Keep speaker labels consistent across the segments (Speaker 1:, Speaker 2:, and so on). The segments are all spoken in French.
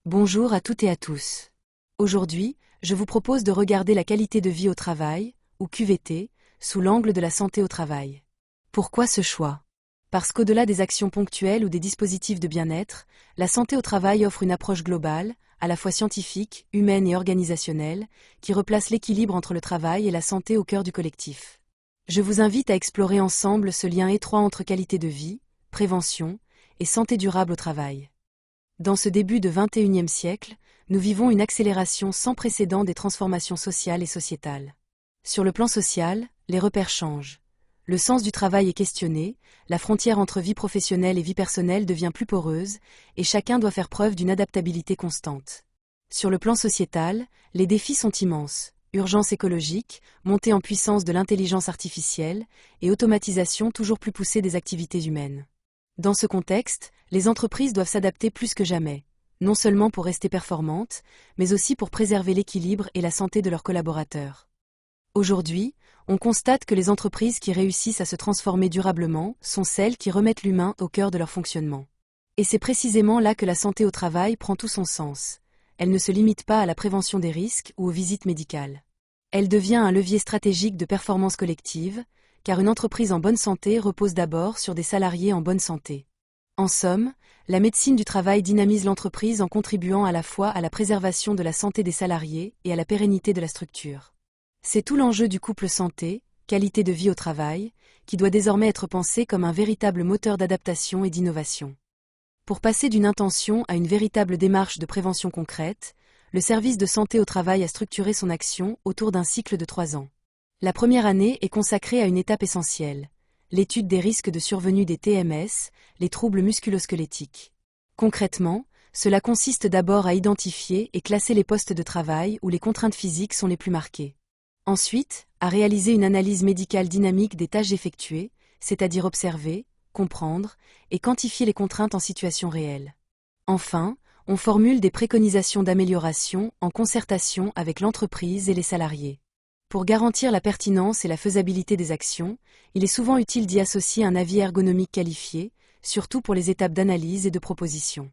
Speaker 1: Bonjour à toutes et à tous. Aujourd'hui, je vous propose de regarder la qualité de vie au travail, ou QVT, sous l'angle de la santé au travail. Pourquoi ce choix? Parce qu'au-delà des actions ponctuelles ou des dispositifs de bien-être, la santé au travail offre une approche globale, à la fois scientifique, humaine et organisationnelle, qui replace l'équilibre entre le travail et la santé au cœur du collectif. Je vous invite à explorer ensemble ce lien étroit entre qualité de vie, prévention et santé durable au travail. Dans ce début de XXIe siècle, nous vivons une accélération sans précédent des transformations sociales et sociétales. Sur le plan social, les repères changent. Le sens du travail est questionné, la frontière entre vie professionnelle et vie personnelle devient plus poreuse, et chacun doit faire preuve d'une adaptabilité constante. Sur le plan sociétal, les défis sont immenses. Urgence écologique, montée en puissance de l'intelligence artificielle, et automatisation toujours plus poussée des activités humaines. Dans ce contexte, les entreprises doivent s'adapter plus que jamais, non seulement pour rester performantes, mais aussi pour préserver l'équilibre et la santé de leurs collaborateurs. Aujourd'hui, on constate que les entreprises qui réussissent à se transformer durablement sont celles qui remettent l'humain au cœur de leur fonctionnement. Et c'est précisément là que la santé au travail prend tout son sens. Elle ne se limite pas à la prévention des risques ou aux visites médicales. Elle devient un levier stratégique de performance collective, car une entreprise en bonne santé repose d'abord sur des salariés en bonne santé. En somme, la médecine du travail dynamise l'entreprise en contribuant à la fois à la préservation de la santé des salariés et à la pérennité de la structure. C'est tout l'enjeu du couple santé, qualité de vie au travail, qui doit désormais être pensé comme un véritable moteur d'adaptation et d'innovation. Pour passer d'une intention à une véritable démarche de prévention concrète, le service de santé au travail a structuré son action autour d'un cycle de 3 ans. La première année est consacrée à une étape essentielle, l'étude des risques de survenue des TMS, les troubles musculo-squelettiques. Concrètement, cela consiste d'abord à identifier et classer les postes de travail où les contraintes physiques sont les plus marquées. Ensuite, à réaliser une analyse médicale dynamique des tâches effectuées, c'est-à-dire observer, comprendre et quantifier les contraintes en situation réelle. Enfin, on formule des préconisations d'amélioration en concertation avec l'entreprise et les salariés. Pour garantir la pertinence et la faisabilité des actions, il est souvent utile d'y associer un avis ergonomique qualifié, surtout pour les étapes d'analyse et de proposition.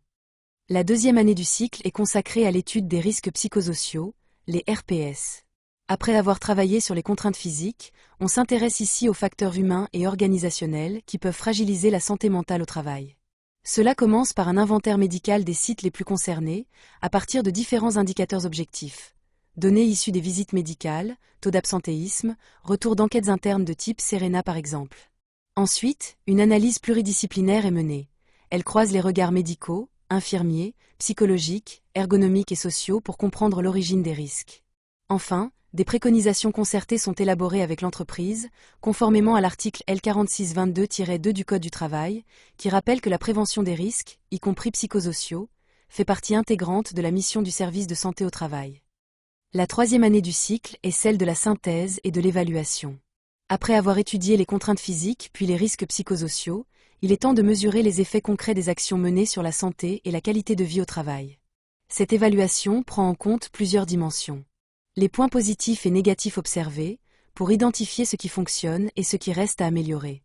Speaker 1: La deuxième année du cycle est consacrée à l'étude des risques psychosociaux, les RPS. Après avoir travaillé sur les contraintes physiques, on s'intéresse ici aux facteurs humains et organisationnels qui peuvent fragiliser la santé mentale au travail. Cela commence par un inventaire médical des sites les plus concernés, à partir de différents indicateurs objectifs. Données issues des visites médicales, taux d'absentéisme, retour d'enquêtes internes de type Serena par exemple. Ensuite, une analyse pluridisciplinaire est menée. Elle croise les regards médicaux, infirmiers, psychologiques, ergonomiques et sociaux pour comprendre l'origine des risques. Enfin, des préconisations concertées sont élaborées avec l'entreprise, conformément à l'article L4622-2 du Code du travail, qui rappelle que la prévention des risques, y compris psychosociaux, fait partie intégrante de la mission du service de santé au travail. La troisième année du cycle est celle de la synthèse et de l'évaluation. Après avoir étudié les contraintes physiques puis les risques psychosociaux, il est temps de mesurer les effets concrets des actions menées sur la santé et la qualité de vie au travail. Cette évaluation prend en compte plusieurs dimensions. Les points positifs et négatifs observés, pour identifier ce qui fonctionne et ce qui reste à améliorer.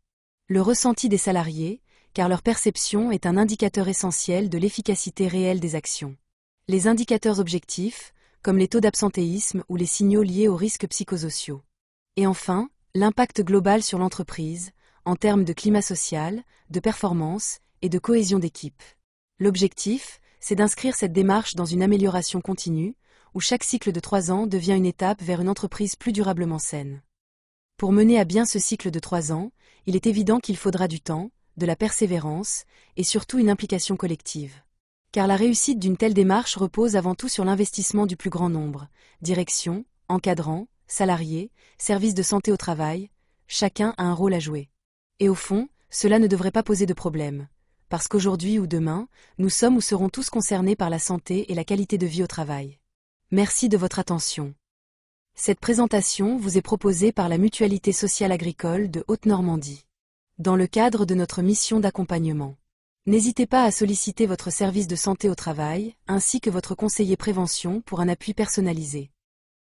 Speaker 1: Le ressenti des salariés, car leur perception est un indicateur essentiel de l'efficacité réelle des actions. Les indicateurs objectifs, comme les taux d'absentéisme ou les signaux liés aux risques psychosociaux. Et enfin, l'impact global sur l'entreprise, en termes de climat social, de performance et de cohésion d'équipe. L'objectif, c'est d'inscrire cette démarche dans une amélioration continue, où chaque cycle de 3 ans devient une étape vers une entreprise plus durablement saine. Pour mener à bien ce cycle de 3 ans, il est évident qu'il faudra du temps, de la persévérance, et surtout une implication collective. Car la réussite d'une telle démarche repose avant tout sur l'investissement du plus grand nombre, direction, encadrants, salariés, services de santé au travail, chacun a un rôle à jouer. Et au fond, cela ne devrait pas poser de problème, parce qu'aujourd'hui ou demain, nous sommes ou serons tous concernés par la santé et la qualité de vie au travail. Merci de votre attention. Cette présentation vous est proposée par la Mutualité sociale agricole de Haute-Normandie, dans le cadre de notre mission d'accompagnement. N'hésitez pas à solliciter votre service de santé au travail, ainsi que votre conseiller prévention pour un appui personnalisé.